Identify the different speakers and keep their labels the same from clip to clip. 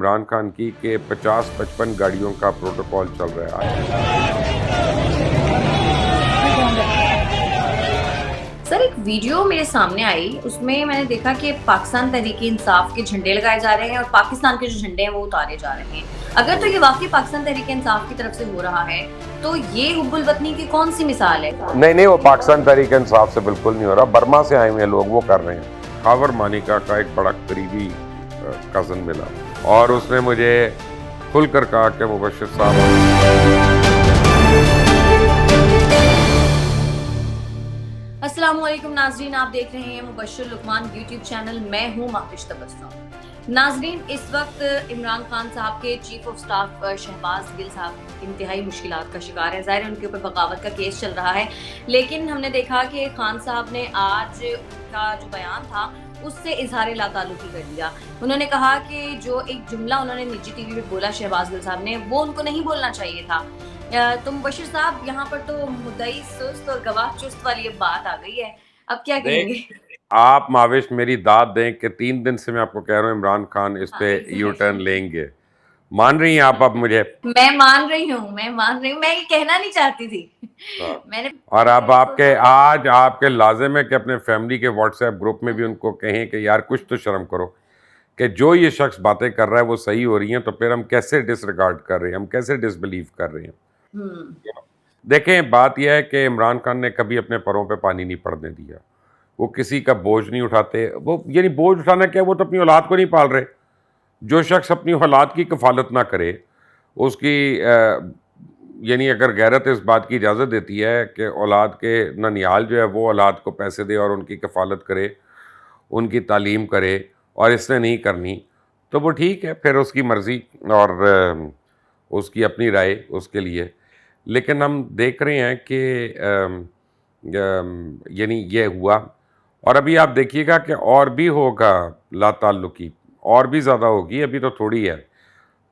Speaker 1: عمران خان کی کہ 50-55 گاڑیوں کا پروٹوکول چل رہا ہے.
Speaker 2: سر ایک ویڈیو میرے سامنے آئی، اس میں نے دیکھا کہ پاکستان تحریک انصاف کے جھنڈے لگائے جا رہے ہیں اور پاکستان کے جو جھنڈے ہیں وہ اتارے جا رہے ہیں. اگر تو یہ واقعی پاکستان تحریک انصاف کی طرف سے ہو رہا ہے تو یہ حب الوطنی کی کون سی مثال ہے؟
Speaker 1: نہیں وہ پاکستان تحریک انصاف سے بالکل نہیں ہو رہا. برما سے آئے ہوئے ہیں لوگ، وہ کر رہے ہیں. خاور مانیکا کا ایک بڑا قریبی کزن ملا اور اس نے مجھے کھل کر کہا کہ مبشر صاحب.
Speaker 2: السلام علیکم ناظرین، آپ دیکھ رہے ہیں مبشر لقمان یوٹیوب چینل. میں ہوں مہوش تبسم. ناظرین، اس وقت عمران خان صاحب کے چیف آف سٹاف شہباز گل صاحب انتہائی مشکلات کا شکار ہیں. ظاہر ہے ان کے اوپر بغاوت کا کیس چل رہا ہے، لیکن ہم نے دیکھا کہ خان صاحب نے آج کا جو بیان تھا اس سے اظہار لا تعلقی کر دیا. انہوں نے کہا کہ جو ایک جملہ انہوں نے نجی ٹی وی پہ بولا شہباز گل صاحب نے، وہ ان کو نہیں بولنا چاہیے تھا. تو مبشر صاحب، یہاں پر تو مدعی سست اور گواہ چست والی بات آ گئی ہے، اب کیا کہیں گے؟
Speaker 1: آپ ماوش میری داد دیں کہ 3 دن سے میں آپ کو کہہ رہا ہوں عمران خان اس پہ یو ٹرن لیں گے. مان رہی ہیں آپ اب مجھے؟
Speaker 2: میں مان رہی ہوں، میں یہ کہنا نہیں چاہتی تھی. میں نے
Speaker 1: اور اب آج آپ کے لازم ہے کہ اپنے فیملی کے واٹس ایپ گروپ میں بھی ان کو کہیں کہ یار کچھ تو شرم کرو کہ جو یہ شخص باتیں کر رہا ہے وہ صحیح ہو رہی ہیں، تو پھر ہم کیسے ڈس ریگارڈ کر رہے ہیں، ہم کیسے ڈس بلیو کر رہے ہیں. دیکھیں، بات یہ ہے کہ عمران خان نے کبھی اپنے پروں پہ پانی نہیں پڑنے دیا. وہ کسی کا بوجھ نہیں اٹھاتے. وہ یعنی بوجھ اٹھانا کیا، وہ تو اپنی اولاد کو نہیں پال رہے. جو شخص اپنی اولاد کی کفالت نہ کرے، اس کی یعنی اگر غیرت اس بات کی اجازت دیتی ہے کہ اولاد کے ننیال جو ہے وہ اولاد کو پیسے دے اور ان کی کفالت کرے، ان کی تعلیم کرے، اور اس نے نہیں کرنی، تو وہ ٹھیک ہے، پھر اس کی مرضی اور اس کی اپنی رائے اس کے لیے. لیکن ہم دیکھ رہے ہیں کہ یعنی یہ ہوا، اور ابھی آپ دیکھیے گا کہ اور بھی ہوگا لا تعلقی، اور بھی زیادہ ہوگی. ابھی تو تھوڑی ہے،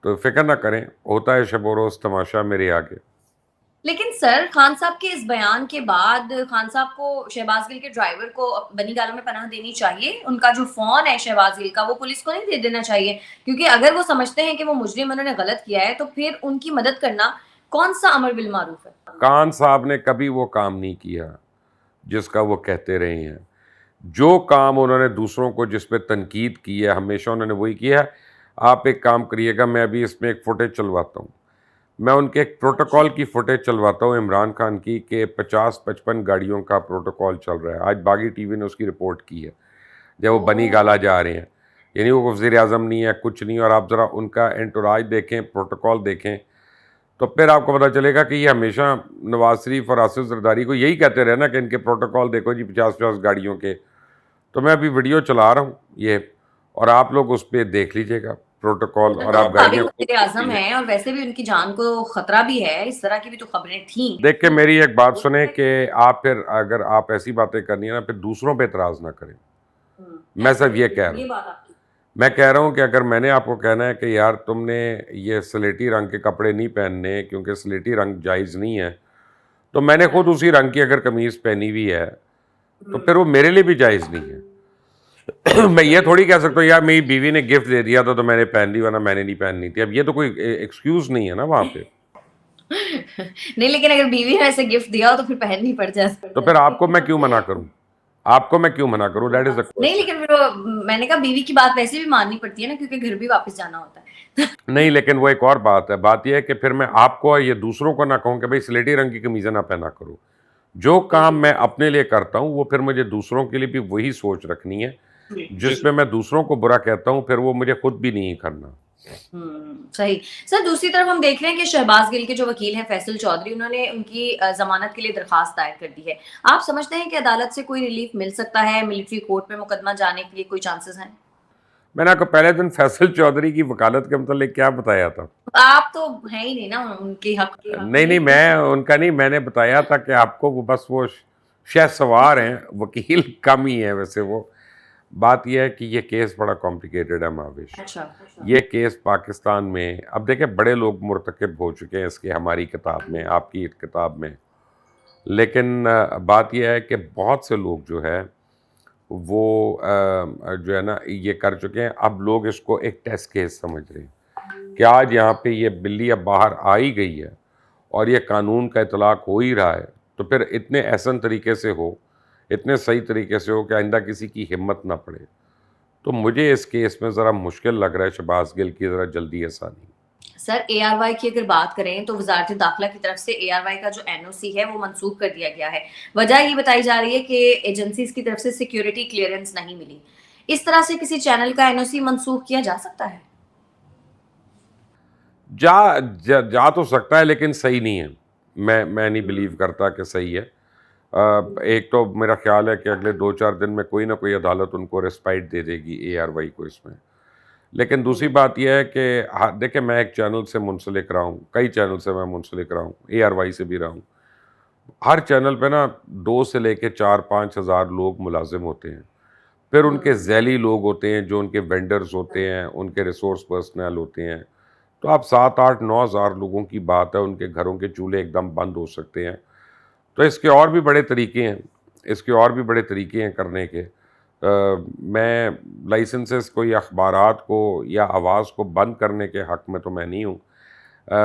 Speaker 1: تو فکر نہ کریں، ہوتا ہے شب و روز تماشا میرے آگے.
Speaker 2: لیکن سر، خان صاحب کے اس بیان کے بعد خان صاحب کو شہباز گل کے ڈرائیور کو بنی گالوں میں پناہ دینی چاہیے. ان کا جو فون ہے شہباز گل کا، وہ پولیس کو نہیں دے دینا چاہیے، کیونکہ اگر وہ سمجھتے ہیں کہ وہ مجرم انہوں نے غلط کیا ہے تو پھر ان کی مدد کرنا کون سا امر بالمعروف ہے؟
Speaker 1: خان صاحب نے کبھی وہ کام نہیں کیا جس کا وہ کہتے رہے ہیں. جو کام انہوں نے دوسروں کو جس پہ تنقید کی ہے، ہمیشہ انہوں نے وہی کیا ہے. آپ ایک کام کریے گا، میں ابھی اس میں ایک فوٹیج چلواتا ہوں. میں ان کے ایک پروٹوکول کی فوٹیج چلواتا ہوں عمران خان کی کہ 50-55 گاڑیوں کا پروٹوکول چل رہا ہے. آج باغی ٹی وی نے اس کی رپورٹ کی ہے جب وہ بنی گالا جا رہے ہیں. یعنی وہ وزیر اعظم نہیں ہے، کچھ نہیں. اور آپ ذرا ان کا انٹوراج دیکھیں، پروٹوکول دیکھیں، تو پھر آپ کو پتہ چلے گا کہ یہ ہمیشہ نواز شریف اور آصف زرداری کو یہی کہتے رہے نا کہ ان کے پروٹوکول دیکھو جی 50-50 گاڑیوں کے. تو میں ابھی ویڈیو چلا رہا ہوں یہ، اور آپ لوگ اس پہ دیکھ لیجئے گا پروٹوکول، اور آپ گاڑیاں.
Speaker 2: وزیر اعظم ہیں اور ویسے بھی ان کی جان کو خطرہ بھی ہے، اس طرح کی بھی تو خبریں تھیں.
Speaker 1: دیکھ کے میری ایک بات سنیں کہ آپ پھر اگر آپ ایسی باتیں کرنی ہے نا، پھر دوسروں پہ اعتراض نہ کریں. میں صرف یہ کہہ رہا ہوں، میں کہہ رہا ہوں کہ اگر میں نے آپ کو کہنا ہے کہ یار تم نے یہ سلیٹی رنگ کے کپڑے نہیں پہننے کیونکہ سلیٹی رنگ جائز نہیں ہے، تو میں نے خود اسی رنگ کی اگر قمیض پہنی ہوئی ہے تو پھر وہ میرے لیے بھی جائز نہیں ہے. میں یہ تھوڑی کہہ سکتا ہوں یار میری بیوی نے گفٹ دے دیا تو میں نے پہن لی ورنہ میں نے نہیں پہننی تھی. اب یہ تو کوئی ایکسکیوز نہیں ہے نا وہاں پہ.
Speaker 2: نہیں، لیکن اگر بیوی نے ایسے گفٹ دیا ہو تو پھر پہننی پڑ جاتی.
Speaker 1: تو پھر آپ کو میں کیوں منع کروں؟ آپ کو میں کیوں منع کروں؟ دیٹ از
Speaker 2: نہیں، لیکن پھر میں نے کہا بیوی کی بات ویسے بھی ماننی پڑتی ہے نا، کیونکہ گھر بھی واپس جانا ہوتا ہے.
Speaker 1: نہیں، لیکن وہ ایک اور بات ہے. بات یہ ہے کہ پھر میں آپ کو یہ دوسروں کو نہ کہوں کہ بھائی سلیٹی رنگ کی قمیضیں نہ پہنا کرو. جو کام میں اپنے لیے کرتا ہوں وہ پھر مجھے دوسروں کے لیے بھی وہی سوچ رکھنی ہے. جس پہ میں دوسروں کو برا کہتا ہوں پھر وہ مجھے خود بھی نہیں کرنا.
Speaker 2: صحیح. سر، دوسری طرف ہم دیکھ رہے ہیں کہ شہباز گل کے جو وکیل ہیں فیصل چودھری، انہوں نے ان کی ضمانت کے لیے درخواست دائر کر دی ہے. آپ سمجھتے ہیں کہ عدالت سے کوئی ریلیف مل سکتا ہے؟ ملٹری کورٹ میں مقدمہ جانے کے لیے کوئی چانسز ہیں؟
Speaker 1: میں نے آپ کو پہلے دن فیصل چودھری کی وکالت کے متعلق کیا بتایا تھا؟
Speaker 2: آپ تو ہیں ہی نہیں نا ان کے حق.
Speaker 1: نہیں، میں ان کا نہیں، میں نے بتایا تھا کہ آپ کو بس وہ شہ سوار ہیں، وکیل کم ہی ہیں ویسے. وہ بات یہ ہے کہ یہ کیس بڑا کمپلیکیٹڈ ہے ماوش. یہ کیس پاکستان میں اب دیکھیں بڑے لوگ مرتکب ہو چکے ہیں اس کے، ہماری کتاب میں، آپ کی کتاب میں. لیکن بات یہ ہے کہ بہت سے لوگ جو ہے وہ جو ہے نا یہ کر چکے ہیں. اب لوگ اس کو ایک ٹیسٹ کیس سمجھ رہے ہیں. کہ آج یہاں پہ یہ بلی اب باہر آ ہی گئی ہے اور یہ قانون کا اطلاق ہو ہی رہا ہے، تو پھر اتنے احسن طریقے سے ہو، اتنے صحیح طریقے سے ہو کہ آئندہ کسی کی ہمت نہ پڑے. تو مجھے اس کیس میں ذرا مشکل لگ رہا ہے شہباز گل کی ذرا جلدی آسانی.
Speaker 2: سر اے آر وائی کی اگر بات کریں تو وزارت داخلہ کی طرف سے اے آر وائی کا جو این او سی ہے وہ منسوخ کر دیا گیا ہے. وجہ یہ بتائی جا رہی ہے کہ ایجنسیز کی طرف سے سیکیورٹی کلیئرنس نہیں ملی. اس طرح سے کسی چینل کا این او سی منسوخ کیا جا سکتا ہے؟
Speaker 1: جا تو سکتا ہے لیکن صحیح نہیں ہے. میں نہیں بلیو کرتا کہ صحیح ہے. ایک تو میرا خیال ہے کہ اگلے 2-4 دن میں کوئی نہ کوئی عدالت ان کو ریسپائٹ دے دے گی اے آر وائی کو اس میں. لیکن دوسری بات یہ ہے کہ دیکھیں میں ایک چینل سے منسلک رہا ہوں، کئی چینل سے میں منسلک رہا ہوں، اے آر وائی سے بھی رہا ہوں. ہر چینل پہ نا 2 سے لے کے 4-5 ہزار لوگ ملازم ہوتے ہیں. پھر ان کے ذیلی لوگ ہوتے ہیں جو ان کے وینڈرز ہوتے ہیں، ان کے ریسورس پرسنل ہوتے ہیں. تو آپ 7-8-9 ہزار لوگوں کی بات ہے، ان کے گھروں کے چولہے ایک دم بند ہو سکتے ہیں. تو اس کے اور بھی بڑے طریقے ہیں کرنے کے. میں لائسنسز کو یا اخبارات کو یا آواز کو بند کرنے کے حق میں تو میں نہیں ہوں.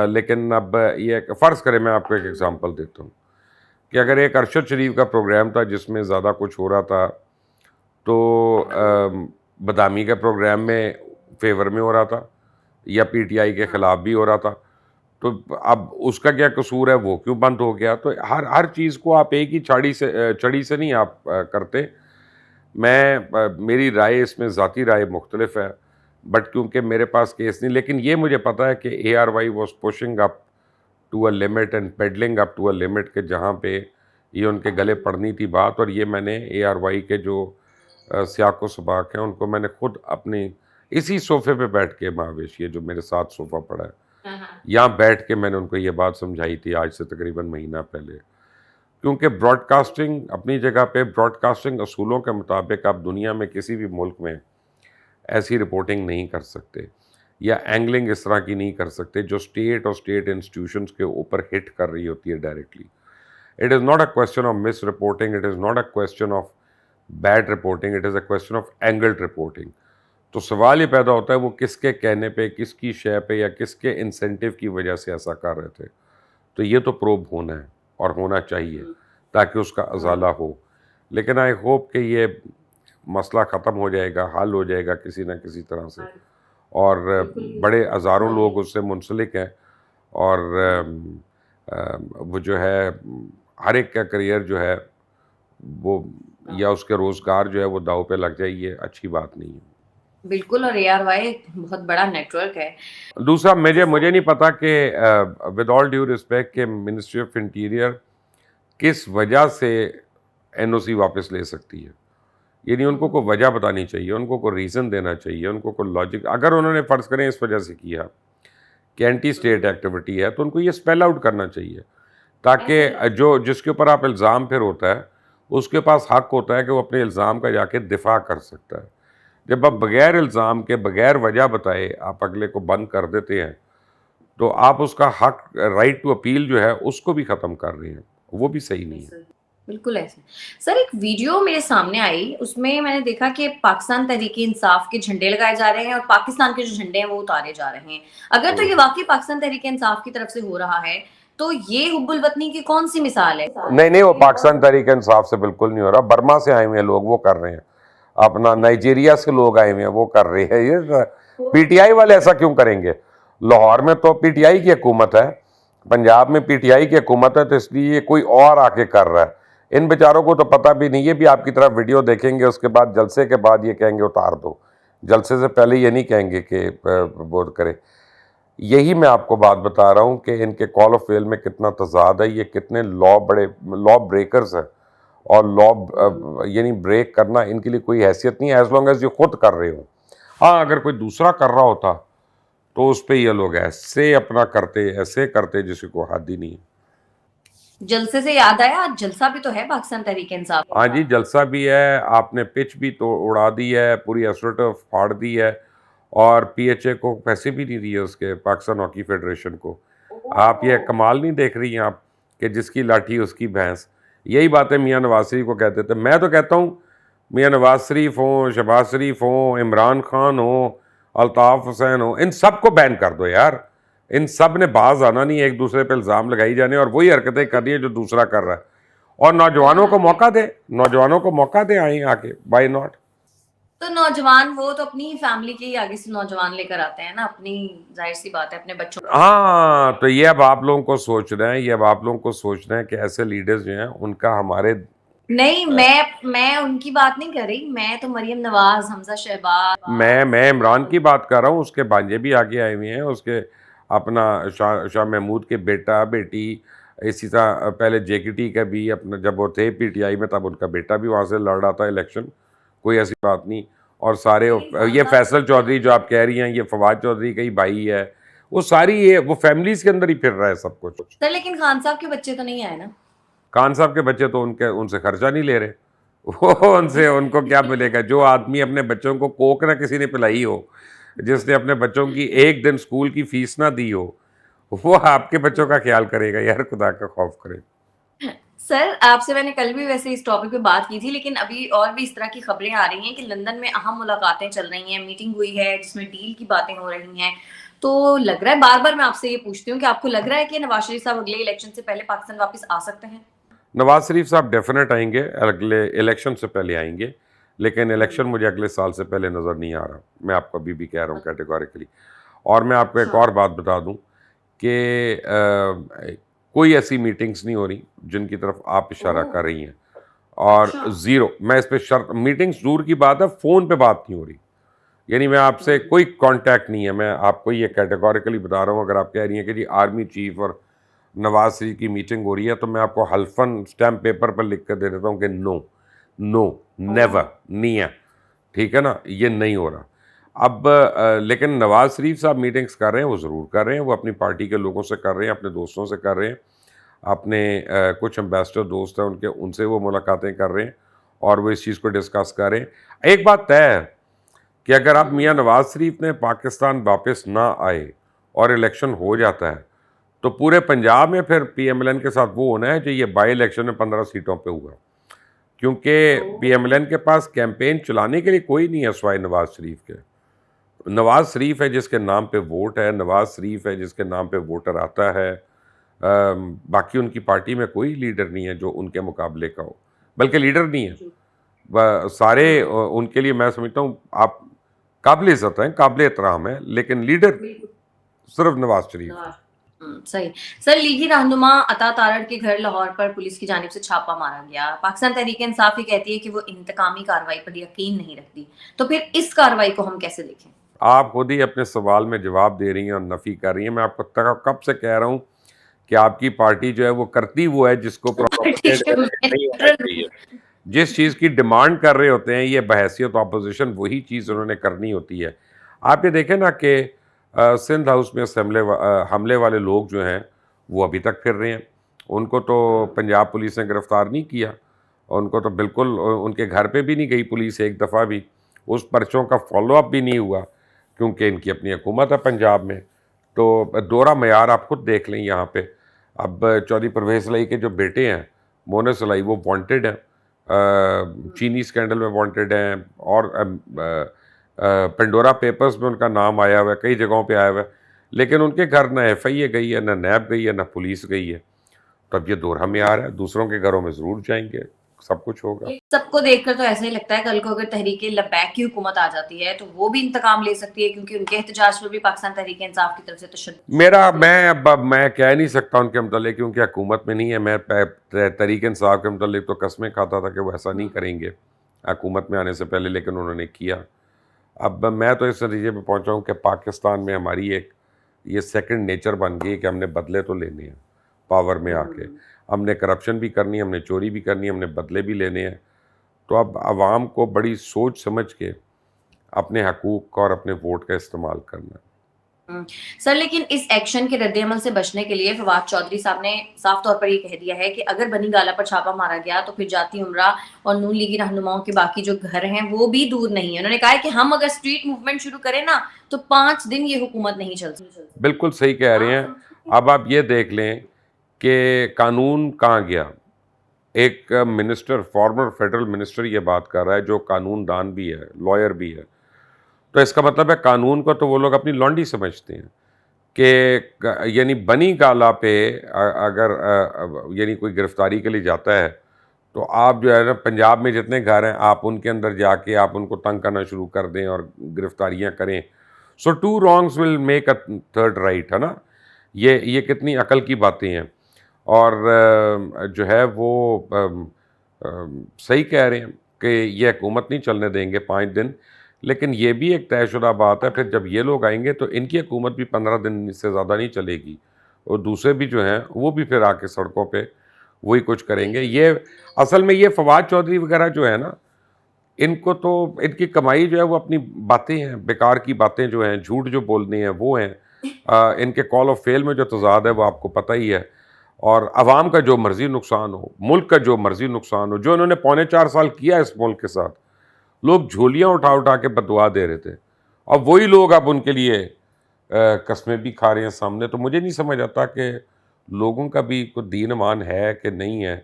Speaker 1: لیکن اب یہ فرض کریں، میں آپ کو ایک ایگزامپل دیتا ہوں کہ اگر ایک ارشد شریف کا پروگرام تھا جس میں زیادہ کچھ ہو رہا تھا، تو بدامی کے پروگرام میں فیور میں ہو رہا تھا یا پی ٹی آئی کے خلاف بھی ہو رہا تھا، تو اب اس کا کیا قصور ہے، وہ کیوں بند ہو گیا؟ تو ہر چیز کو آپ ایک ہی چڑی سے نہیں آپ کرتے. میری رائے اس میں ذاتی رائے مختلف ہے، بٹ کیونکہ میرے پاس کیس نہیں. لیکن یہ مجھے پتا ہے کہ A R Y was pushing up to a limit and peddling up to a limit, کہ جہاں پہ یہ ان کے گلے پڑنی تھی بات. اور یہ میں نے اے آر وائی کے جو سیاق و سباق ہیں ان کو میں نے خود اپنی اسی صوفے پہ بیٹھ کے، مہاویش یہ جو میرے ساتھ صوفہ پڑا ہے، یہاں بیٹھ کے میں نے ان کو یہ بات سمجھائی تھی آج سے تقریباً مہینہ پہلے. کیونکہ براڈ کاسٹنگ اپنی جگہ پہ، براڈ کاسٹنگ اصولوں کے مطابق آپ دنیا میں کسی بھی ملک میں ایسی رپورٹنگ نہیں کر سکتے یا اینگلنگ اس طرح کی نہیں کر سکتے جو اسٹیٹ اور اسٹیٹ انسٹیٹیوشنس کے اوپر ہٹ کر رہی ہوتی ہے directly. It is not a question of misreporting, it is not a question of bad reporting, it is a question of angled reporting. تو سوال یہ پیدا ہوتا ہے وہ کس کے کہنے پہ، کس کی شے پہ یا کس کے انسینٹیو کی وجہ سے ایسا کر رہے تھے. تو یہ تو پروب ہونا ہے اور ہونا چاہیے تاکہ اس کا ازالہ ہو. لیکن آئی ہوپ کہ یہ مسئلہ ختم ہو جائے گا، حل ہو جائے گا کسی نہ کسی طرح سے. اور بڑے ہزاروں لوگ اس سے منسلک ہیں اور وہ جو ہے ہر ایک کا کریئر جو ہے وہ یا اس کے روزگار جو ہے وہ داؤ پہ لگ جائے، یہ اچھی بات نہیں ہے.
Speaker 2: بالکل. اور اے آر وائی ایک بہت بڑا نیٹ ورک ہے.
Speaker 1: دوسرا مجھے نہیں پتا کہ ود آل ڈیو رسپیکٹ کہ منسٹری آف انٹیریئر کس وجہ سے این او سی واپس لے سکتی ہے. یعنی ان کو کوئی وجہ بتانی چاہیے، ان کو کوئی ریزن دینا چاہیے، ان کو کوئی لاجک. اگر انہوں نے فرض کریں اس وجہ سے کیا کہ اینٹی اسٹیٹ ایکٹیویٹی ہے تو ان کو یہ اسپیل آؤٹ کرنا چاہیے تاکہ جس کے اوپر آپ الزام پھر ہوتا ہے اس کے پاس حق ہوتا ہے کہ وہ اپنے الزام کا جا کے دفاع کر سکتا ہے. جب آپ بغیر الزام کے، بغیر وجہ بتائے آپ اگلے کو بند کر دیتے ہیں تو آپ اس کا حق، رائٹ ٹو اپیل جو ہے اس کو بھی ختم کر رہے ہیں. وہ بھی صحیح نہیں ہے.
Speaker 2: بالکل ایسے. سر ایک ویڈیو میرے سامنے آئی، اس میں میں نے دیکھا کہ پاکستان تحریک انصاف کے جھنڈے لگائے جا رہے ہیں اور پاکستان کے جو جھنڈے ہیں وہ اتارے جا رہے ہیں. اگر تو یہ واقعی پاکستان تحریک انصاف کی طرف سے ہو رہا ہے تو یہ حب الوطنی کی کون سی مثال ہے؟
Speaker 1: نہیں، وہ پاکستان تحریک انصاف سے بالکل نہیں ہو رہا. برما سے آئے ہوئے ہیں لوگ، وہ کر رہے ہیں. اپنا نائجیریا سے لوگ آئے ہوئے ہیں، وہ کر رہے ہیں. یہ پی ٹی آئی والے ایسا کیوں کریں گے؟ لاہور میں تو پی ٹی آئی کی حکومت ہے، پنجاب میں پی ٹی آئی کی حکومت ہے، تو اس لیے کوئی اور آ کے کر رہا ہے. ان بیچاروں کو تو پتہ بھی نہیں. یہ بھی آپ کی طرف ویڈیو دیکھیں گے، اس کے بعد جلسے کے بعد یہ کہیں گے اتار دو. جلسے سے پہلے یہ نہیں کہیں گے کہ وہ کرے. یہی میں آپ کو بات بتا رہا ہوں کہ ان کے کال آف فیل میں کتنا تضاد ہے. یہ کتنے لا بریکرز ہیں اور لا یعنی بریک کرنا ان کے لیے کوئی حیثیت نہیں ہے ایز لانگ ایز یہ خود کر رہے ہوں. ہاں اگر کوئی دوسرا کر رہا ہوتا تو اس پہ یہ لوگ ایسے اپنا کرتے، ایسے کرتے جس کو حد ہی نہیں ہے.
Speaker 2: جلسے سے یاد آیا، جلسہ بھی تو ہے پاکستان تحریک انصاف.
Speaker 1: ہاں جی، جلسہ بھی ہے. آپ نے پچ بھی تو اڑا دی ہے، پوری ایسولیٹر پھاڑ دی ہے اور پی ایچ اے کو پیسے بھی نہیں دیے، اس کے پاکستان ہاکی فیڈریشن کو. آپ یہ کمال نہیں دیکھ رہی ہیں آپ کہ جس کی لاٹھی اس کی بھینس. یہی باتیں میاں نواز شریف کو کہتے تھے. میں تو کہتا ہوں میاں نواز شریف ہوں، شہباز شریف ہوں، عمران خان ہوں، الطاف حسین ہو, ان سب کو بین کر دو یار. ان سب نے باز آنا نہیں, ایک دوسرے پہ الزام لگائی جانے اور وہی حرکتیں کرنی ہے جو دوسرا کر رہا ہے. اور نوجوانوں کو موقع دیں, نوجوانوں کو موقع دیں, آئیں آ کے, بائی ناٹ.
Speaker 2: تو نوجوان وہ تو اپنی فیملی کے ہی آگے سے نوجوان لے کر آتے ہیں نا, اپنی ظاہر سی بات ہے اپنے بچوں.
Speaker 1: ہاں, تو یہ اب آپ لوگوں کو سوچنا ہے, یہ اب آپ لوگوں کو سوچنا ہے کہ ایسے لیڈرز جو ہیں ان کا ہمارے.
Speaker 2: نہیں, میں ان کی بات نہیں کر رہی, میں تو مریم نواز, حمزہ شہباز.
Speaker 1: میں عمران کی بات کر رہا ہوں, اس کے بانجے بھی آگے آئے ہوئے ہیں, اس کے اپنا شاہ محمود کے بیٹا بیٹی, اسی طرح پہلے جے کے ٹی کا بھی اپنا, جب وہ تھے پی ٹی آئی میں تب ان کا بیٹا بھی وہاں سے لڑ رہا تھا الیکشن, کوئی ایسی بات نہیں. اور سارے یہ فیصل چودھری جو آپ کہہ رہی ہیں, یہ فواد چودھری کا ہی بھائی ہے, وہ ساری یہ وہ فیملیز کے اندر ہی پھر رہا ہے سب کچھ.
Speaker 2: سر لیکن خان صاحب کے بچے تو نہیں آئے نا.
Speaker 1: خان صاحب کے بچے تو ان سے خرچہ نہیں لے رہے, وہ ان کو کیا ملے گا. جو آدمی اپنے بچوں کو کوک نہ کسی نے پلائی ہو, جس نے اپنے بچوں کی ایک دن اسکول کی فیس نہ دی ہو, وہ آپ کے بچوں کا خیال کرے گا یار, خدا کا خوف کرے.
Speaker 2: سر آپ سے میں نے کل بھی ویسے اس ٹاپک پہ بات کی تھی, لیکن ابھی اور بھی اس طرح کی خبریں آ رہی ہیں کہ لندن میں اہم ملاقاتیں چل رہی ہیں, میٹنگ ہوئی ہے جس میں ڈیل کی باتیں ہو رہی ہیں. تو لگ رہا ہے, بار بار میں آپ سے یہ پوچھتی ہوں کہ آپ کو لگ رہا ہے کہ نواز شریف صاحب اگلے الیکشن سے پہلے پاکستان واپس آ سکتے ہیں؟
Speaker 1: نواز شریف صاحب ڈیفینیٹ آئیں گے, اگلے الیکشن سے پہلے آئیں گے, لیکن الیکشن مجھے اگلے سال سے پہلے نظر نہیں آ رہا, میں آپ کو ابھی بھی کہہ رہا ہوں کیٹیگوریکلی. اور میں آپ کو ایک اور بات بتا دوں کہ کوئی ایسی میٹنگز نہیں ہو رہی جن کی طرف آپ اشارہ کر رہی ہیں, اور زیرو, میں اس پہ شرط, میٹنگز دور کی بات ہے, فون پہ بات نہیں ہو رہی. یعنی میں آپ سے کوئی کانٹیکٹ نہیں ہے, میں آپ کو یہ کیٹیگوریکلی بتا رہا ہوں. اگر آپ کہہ رہی ہیں کہ جی آرمی چیف اور نواز شریف کی میٹنگ ہو رہی ہے, تو میں آپ کو حلفاً اسٹیمپ پیپر پر لکھ کر دے دیتا ہوں کہ نو نیور, نہیں ہے, ٹھیک ہے نا, یہ نہیں ہو رہا. اب لیکن نواز شریف صاحب میٹنگز کر رہے ہیں, وہ ضرور کر رہے ہیں, وہ اپنی پارٹی کے لوگوں سے کر رہے ہیں, اپنے دوستوں سے کر رہے ہیں, اپنے کچھ امبیسڈر دوست ہیں ان سے وہ ملاقاتیں کر رہے ہیں, اور وہ اس چیز کو ڈسکس کر رہے ہیں. ایک بات طے ہے کہ اگر آپ میاں نواز شریف نے پاکستان واپس نہ آئے اور الیکشن ہو جاتا ہے, تو پورے پنجاب میں پھر پی ایم ایل این کے ساتھ وہ ہونا ہے جو یہ بائی الیکشن میں 15 سیٹوں پہ ہوا, کیونکہ پی ایم ایل این کے پاس کیمپین چلانے کے لیے کوئی نہیں ہے سوائے نواز شریف کے. نواز شریف ہے جس کے نام پہ ووٹ ہے, نواز شریف ہے جس کے نام پہ ووٹر آتا ہے, باقی ان کی پارٹی میں کوئی لیڈر نہیں ہے جو ان کے مقابلے کا ہو, بلکہ لیڈر نہیں ہے سارے ان کے لیے. میں سمجھتا ہوں آپ قابل عزت ہیں, قابل احترام ہیں, لیکن لیڈر صرف نواز شریف.
Speaker 2: صحیح. سر لیگی رہنما عطا تارڑ کے گھر لاہور پر پولیس کی جانب سے چھاپا مارا گیا. پاکستان تحریک انصاف یہ کہتی ہے کہ وہ انتقامی کارروائی پر یقین نہیں رکھتی, تو پھر اس کارروائی کو ہم کیسے دیکھیں؟
Speaker 1: آپ خود ہی اپنے سوال میں جواب دے رہی ہیں اور نفی کر رہی ہیں. میں آپ کو کب سے کہہ رہا ہوں کہ آپ کی پارٹی جو ہے وہ کرتی وہ ہے جس کو نہیں ہونا چاہیے. جس چیز کی ڈیمانڈ کر رہے ہوتے ہیں یہ بحیثیت اپوزیشن, وہی چیز انہوں نے کرنی ہوتی ہے. آپ یہ دیکھیں نا کہ سندھ ہاؤس میں حملے والے لوگ جو ہیں وہ ابھی تک پھر رہے ہیں. ان کو تو پنجاب پولیس نے گرفتار نہیں کیا, ان کو تو بالکل ان کے گھر پہ بھی نہیں گئی پولیس ایک دفعہ بھی, اس پرچوں کا فالو اپ بھی نہیں ہوا, کیونکہ ان کی اپنی حکومت ہے پنجاب میں. تو دورہ معیار آپ خود دیکھ لیں یہاں پہ. اب چودھری پرویز الہی کے جو بیٹے ہیں مونس الہی, وہ وانٹیڈ ہیں, چینی سکینڈل میں وانٹیڈ ہیں, اور پنڈورا پیپرز میں ان کا نام آیا ہوا ہے, کئی جگہوں پہ آیا ہوا ہے, لیکن ان کے گھر نہ ایف آئی اے گئی ہے, نہ نیب گئی ہے, نہ پولیس گئی ہے. تو اب یہ دورہ معیار ہے, دوسروں کے گھروں میں ضرور جائیں گے, سب کچھ ہوگا.
Speaker 2: سب کو دیکھ کر تو ایسا ہی لگتا ہے کل کو اگر تحریک لبیک کی حکومت آ جاتی ہے تو وہ بھی انتقام لے سکتی ہے, کیونکہ ان کے احتجاج پر بھی پاکستان تحریک انصاف کی طرف سے تشدد.
Speaker 1: میں کہہ نہیں سکتا ان کے متعلق, کیونکہ حکومت میں نہیں ہے. میں تحریک انصاف کے متعلق تو قسمیں کھاتا تھا کہ وہ ایسا نہیں کریں گے حکومت میں آنے سے پہلے, لیکن انہوں نے کیا. اب میں تو اس نتیجے پہ پہنچا ہوں کہ پاکستان میں ہماری ایک یہ سیکنڈ نیچر بن گئی کہ ہم نے بدلے تو لینے ہیں پاور میں آ کے. ہم نے کرپشن بھی کرنی ہے, ہم نے چوری بھی کرنی ہے, ہم نے بدلے بھی لینے ہیں. تو اب عوام کو بڑی سوچ سمجھ کے اپنے حقوق کا اور اپنے ووٹ کا استعمال کرنا ہے.
Speaker 2: سر لیکن اس ایکشن کے رد عمل سے بچنے کے لیے فواد چودھری صاحب نے صاف طور پر یہ کہہ دیا ہے کہ اگر بنی گالا پر چھاپا مارا گیا تو پھر جاتی عمرہ اور نون لیگی رہنماؤں کے باقی جو گھر ہیں وہ بھی دور نہیں ہیں. انہوں نے کہا ہے کہ ہم اگر اسٹریٹ موومنٹ شروع کریں نا تو 5 دن یہ حکومت نہیں چل سکتی.
Speaker 1: بالکل صحیح کہہ رہے ہیں. اب آپ یہ دیکھ لیں کہ قانون کہاں گیا. ایک منسٹر, فارمر فیڈرل منسٹر یہ بات کر رہا ہے جو قانون دان بھی ہے, لائر بھی ہے. تو اس کا مطلب ہے قانون کو تو وہ لوگ اپنی لانڈی سمجھتے ہیں کہ یعنی بنی گالا پہ اگر یعنی کوئی گرفتاری کے لیے جاتا ہے تو آپ جو ہے نا پنجاب میں جتنے گھر ہیں آپ ان کے اندر جا کے آپ ان کو تنگ کرنا شروع کر دیں اور گرفتاریاں کریں. So two wrongs will make a third right, ہے نا. یہ کتنی عقل کی باتیں ہیں. اور جو ہے وہ صحیح کہہ رہے ہیں کہ یہ حکومت نہیں چلنے دیں گے 5 دن, لیکن یہ بھی ایک طے شدہ بات ہے پھر جب یہ لوگ آئیں گے تو ان کی حکومت بھی 15 دن سے زیادہ نہیں چلے گی, اور دوسرے بھی جو ہیں وہ بھی پھر آ کے سڑکوں پہ وہی کچھ کریں گے. یہ اصل میں یہ فواد چودھری وغیرہ جو ہے نا, ان کو تو ان کی کمائی جو ہے وہ اپنی باتیں ہیں, بیکار کی باتیں جو ہیں, جھوٹ جو بولنے ہیں وہ ہیں. ان کے کال آف فیل میں جو تضاد ہے وہ آپ کو پتہ ہی ہے. اور عوام کا جو مرضی نقصان ہو, ملک کا جو مرضی نقصان ہو, جو انہوں نے 4.25 سال کیا اس ملک کے ساتھ, لوگ جھولیاں اٹھا اٹھا کے بددعا دے رہے تھے, اب وہی لوگ اب ان کے لیے قسمیں بھی کھا رہے ہیں سامنے. تو مجھے نہیں سمجھ آتا کہ لوگوں کا بھی کوئی دین امان ہے کہ نہیں ہے.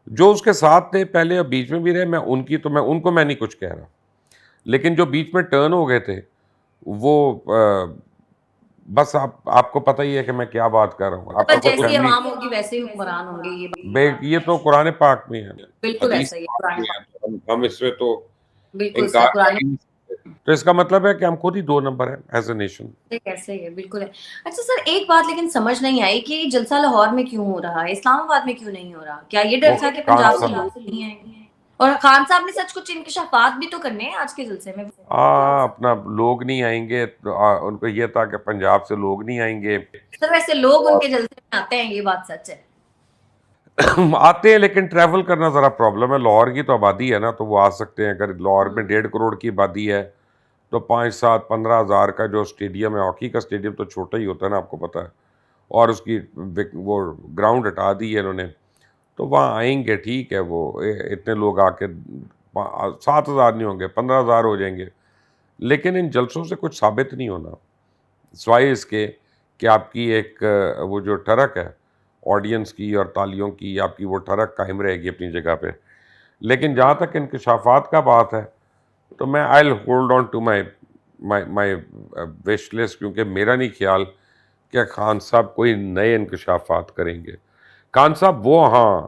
Speaker 1: جو اس کے ساتھ تھے پہلے اور بیچ میں بھی رہے, میں ان کو میں نہیں کچھ کہہ رہا, لیکن جو بیچ میں ٹرن ہو گئے تھے وہ بس آپ کو پتہ ہی ہے کہ میں کیا بات کر رہا ہوں. آپ
Speaker 2: پر
Speaker 1: کو
Speaker 2: جیسی عوام ہوگی ویسے ہی حکمران ہوں گے,
Speaker 1: یہ تو قرآن پاک میں ہے,
Speaker 2: بالکل
Speaker 1: حدیث
Speaker 2: ایسا ہی ہے
Speaker 1: پاک
Speaker 2: قرآن
Speaker 1: میں
Speaker 2: پاک.
Speaker 1: ہے, تو ہم اس سے تو
Speaker 2: بالکل
Speaker 1: انکار
Speaker 2: صحیح, قرآن
Speaker 1: کر ہی نہیں سکتے. تو اس کا مطلب ہے کہ ہم خود ہی 2 نمبر ہیں ایز اے نیشن.
Speaker 2: کیسے ہے, بالکل ہے. اچھا سر, ایک بات لیکن سمجھ نہیں آئی کہ جلسہ لاہور میں کیوں ہو رہا ہے, اسلام آباد میں کیوں نہیں ہو رہا؟ کیا یہ ڈر
Speaker 1: وہ
Speaker 2: تھا کہ
Speaker 1: خان
Speaker 2: پنجاب سے
Speaker 1: صاحب
Speaker 2: لوگ نہیں آئیں گے؟ اور خان صاحب نے سچ کچھ انکشافات بھی تو کرنے ہیں آج کے جلسے میں.
Speaker 1: اپنا لوگ نہیں آئیں گے, ان کو یہ تھا کہ پنجاب سے لوگ نہیں آئیں گے.
Speaker 2: سر ویسے لوگ ان کے جلسے میں آتے ہیں, یہ بات سچ ہے.
Speaker 1: آتے ہیں لیکن ٹریول کرنا ذرا پرابلم ہے. لاہور کی تو آبادی ہے نا, تو وہ آ سکتے ہیں. اگر لاہور میں 1.5 کروڑ کی آبادی ہے تو 5-7-15 ہزار کا جو اسٹیڈیم ہے, ہاکی کا اسٹیڈیم تو چھوٹا ہی ہوتا ہے نا, آپ کو پتہ ہے, اور اس کی وہ گراؤنڈ ہٹا دی ہے انہوں نے, تو وہاں آئیں گے ٹھیک ہے. وہ اتنے لوگ آ کے 7,000 نہیں ہوں گے, 15,000 ہو جائیں گے, لیکن ان جلسوں سے کچھ ثابت نہیں ہونا سوائے اس کے کہ آپ کی ایک وہ جو ٹرک ہے آڈینس کی اور تالیوں کی, آپ کی وہ ٹرک قائم رہے گی اپنی جگہ پہ. لیکن جہاں تک انکشافات کا بات ہے تو میں I will hold on to my wish list, کیونکہ میرا نہیں خیال کہ خان صاحب کوئی نئے انکشافات کریں گے. خان صاحب وہ, ہاں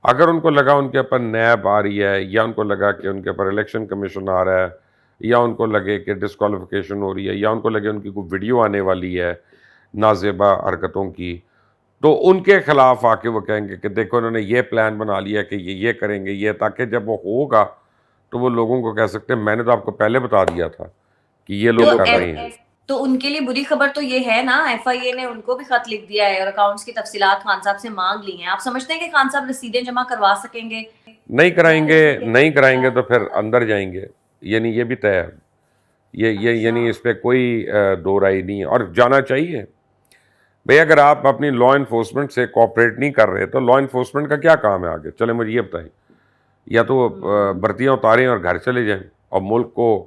Speaker 1: اگر ان کو لگا ان کے اوپر نیب آ رہی ہے, یا ان کو لگا کہ ان کے اوپر الیکشن کمیشن آ رہا ہے, یا ان کو لگے کہ ڈسکوالیفیکیشن ہو رہی ہے, یا ان کو لگے ان کی کوئی ویڈیو آنے والی ہے نازیبا حرکتوں کی, تو ان کے خلاف آ کے وہ کہیں گے کہ دیکھو انہوں نے یہ پلان بنا لیا کہ یہ کریں گے یہ, تاکہ جب وہ ہوگا تو وہ لوگوں کو کہہ سکتے ہیں میں نے تو آپ کو پہلے بتا دیا تھا کہ یہ لوگ کر رہے ہیں.
Speaker 2: تو ان کے لیے بری خبر تو یہ ہے نا, ایف آئی اے نے ان کو بھی خط لکھ دیا ہے اور اکاؤنٹس کی تفصیلات خان صاحب سے مانگ لی ہیں. آپ سمجھتے ہیں کہ خان صاحب رسیدیں جمع کروا سکیں گے؟
Speaker 1: نہیں کرائیں گے تو پھر اندر جائیں گے, یعنی یہ بھی طے ہے. یہ یعنی اس پہ کوئی دو رائے نہیں ہے, اور جانا چاہیے. بھئی اگر آپ اپنی لا انفورسمنٹ سے کوآپریٹ نہیں کر رہے تو لا انفورسمنٹ کا کیا کام ہے آگے؟ چلیں مجھے یہ بتائیں, یا تو برتیاں اتاریں اور گھر چلے جائیں اور ملک کو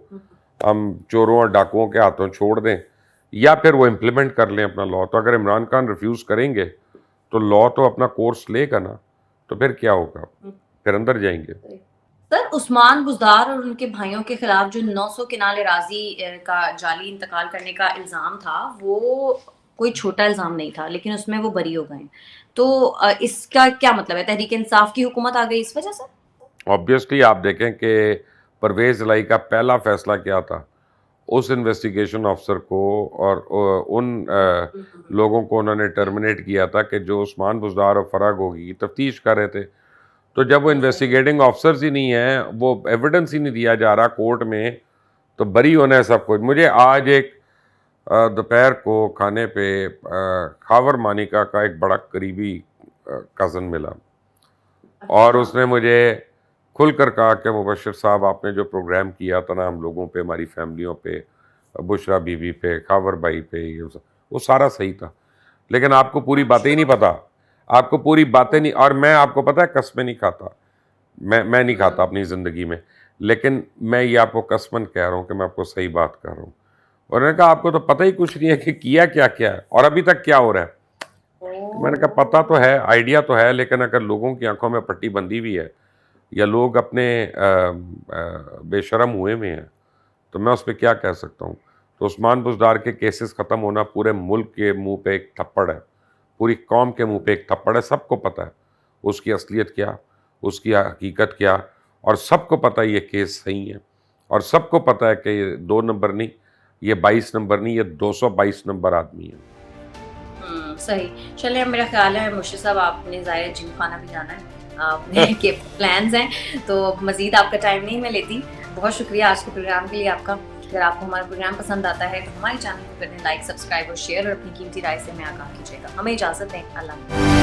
Speaker 1: ہم چوروں اور ڈاکوؤں کے ہاتھوں چھوڑ دیں, یا پھر وہ امپلیمنٹ کر لیں اپنا لا. تو اگر عمران خان ریفیوز کریں گے تو لا تو اپنا کورس لے گا نا, تو پھر کیا ہوگا, پھر اندر جائیں گے.
Speaker 2: سر, عثمان بزدار اور ان کے بھائیوں کے خلاف جو 900 کنال اراضی کا جعلی انتقال کرنے کا الزام تھا, وہ کوئی چھوٹا الزام نہیں تھا, لیکن اس میں وہ بری ہو گئے ہیں. تو اس کا کیا مطلب ہے؟ تحریک انصاف کی حکومت آ گئی اس وجہ سے؟
Speaker 1: آبویسلی آپ دیکھیں کہ پرویز الہی کا پہلا فیصلہ کیا تھا, اس انویسٹیگیشن آفسر کو اور ان لوگوں کو انہوں نے ٹرمینیٹ کیا تھا کہ جو عثمان بزدار اور فرح گوگی کی تفتیش کر رہے تھے. تو جب وہ انویسٹیگیٹنگ آفسرز ہی نہیں ہیں, وہ ایویڈنس ہی نہیں دیا جا رہا کورٹ میں, تو بری ہونا ہے سب کچھ. مجھے آج ایک دوپہر کو کھانے پہ خاور مانیکا کا ایک بڑا قریبی کزن ملا, اور اس نے مجھے کھل کر کہا کہ مبشر صاحب آپ نے جو پروگرام کیا تھا نا ہم لوگوں پہ, ہماری فیملیوں پہ, بشرا بی بی پہ, خاور بھائی پہ, وہ سارا صحیح تھا, لیکن آپ کو پوری باتیں ہی نہیں پتہ, آپ کو پوری باتیں نہیں. اور میں آپ کو پتہ ہے قسمیں نہیں کھاتا, میں نہیں کھاتا اپنی زندگی میں, لیکن میں یہ آپ کو قسماً کہہ رہا ہوں کہ میں آپ کو صحیح بات کر رہا ہوں. اور انہوں نے کہا آپ کو تو پتہ ہی کچھ نہیں ہے کہ کیا ہے اور ابھی تک کیا ہو رہا ہے. میں نے کہا پتہ تو ہے, آئیڈیا تو ہے, لیکن اگر لوگوں کی آنکھوں میں پٹی بندھی ہوئی ہے یا لوگ اپنے بے شرم ہوئے میں ہیں, تو میں اس پہ کیا کہہ سکتا ہوں. تو عثمان بزدار کے کیسز ختم ہونا پورے ملک کے منہ پہ ایک تھپڑ ہے, پوری قوم کے منہ پہ ایک تھپڑ ہے. سب کو پتہ ہے اس کی اصلیت کیا, اس کی حقیقت کیا, اور سب کو پتہ ہے یہ کیس صحیح ہے, اور سب کو پتہ ہے کہ یہ 2 نمبر نہیں, یہ 22 نمبر نہیں, یہ 222 نمبر آدمی ہے.
Speaker 2: صحیح. چلیں میرا خیال ہے مرشد صاحب آپ نے ظاہر جم خانہ بھی جانا ہے, آپ نے کے پلانز ہیں, تو مزید آپ کا ٹائم نہیں میں لیتی. بہت شکریہ آج کے پروگرام کے لیے آپ کا. اگر آپ کو ہمارا پروگرام پسند آتا ہے تو ہمارے چینل کو کریں لائک, سبسکرائب اور شیئر, اور اپنی قیمتی رائے سے ہمیں آگاہ کیجیے گا. ہمیں اجازت دیں. اللہ حافظ.